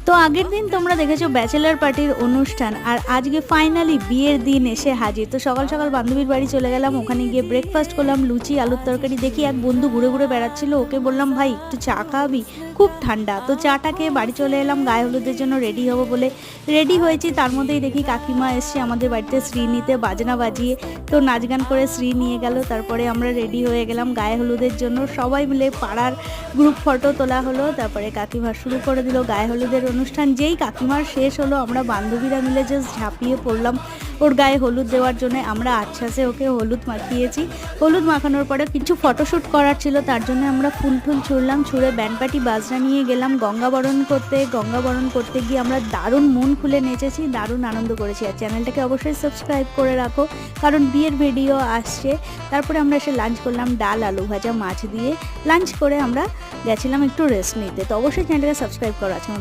তো আগের দিন তোমরা দেখেছো ব্যাচেলার পার্টির অনুষ্ঠান, আর আজকে ফাইনালি বিয়ের দিন এসে হাজির। তো সকাল সকাল বান্ধবীর বাড়ি চলে গেলাম, ওখানে গিয়ে ব্রেকফাস্ট করলাম, লুচি আলুর তরকারি। দেখি এক বন্ধু ঘুরে ঘুরে বেড়াচ্ছিল, ওকে বললাম ভাই একটু চা খাওয়াবি, খুব ঠান্ডা। তো চাটা খেয়ে বাড়ি চলে এলাম, গায়ে হলুদের জন্য রেডি হবো বলে রেডি হয়েছি। তার মধ্যেই দেখি কাকিমা এসছে আমাদের বাড়িতে শ্রী নিতে, বাজনা বাজিয়ে তো নাচ গান করে শ্রী নিয়ে গেল। তারপরে আমরা রেডি হয়ে গেলাম গায়ে হলুদের জন্য, সবাই মিলে পাড়ার গ্রুপ ফটো তোলা হলো। তারপরে কাকিমা শুরু করে দিল গায়ে হলুদের অনুষ্ঠান। যেই কাকিমার শেষ হলো, আমরা বান্ধবীরা মিলে জাস্ট ঝাঁপিয়ে পড়লাম ওর গায়ে হলুদ দেওয়ার জন্য। আমরা আচ্ছাসে ওকে হলুদ মাখিয়েছি। হলুদ মাখানোর পরে কিছু ফটোশ্যুট করার ছিল, তার জন্য আমরা ফুল টুল ছুঁড়লাম, ছুঁড়ে ব্যান্ডপাটি বাজনা নিয়ে গেলাম গঙ্গাবরণ করতে। গঙ্গাবরণ করতে গিয়ে আমরা দারুণ মন খুলে নেচেছি, দারুণ আনন্দ করেছি। আর চ্যানেলটাকে অবশ্যই সাবস্ক্রাইব করে রাখো, কারণ বিয়ের ভিডিও আসছে। তারপরে আমরা এসে লাঞ্চ করলাম, ডাল আলু ভাজা মাছ দিয়ে লাঞ্চ করে আমরা গেছিলাম একটু রেস্ট নিতে। তো অবশ্যই চ্যানেলটাকে সাবস্ক্রাইব করো। আজকে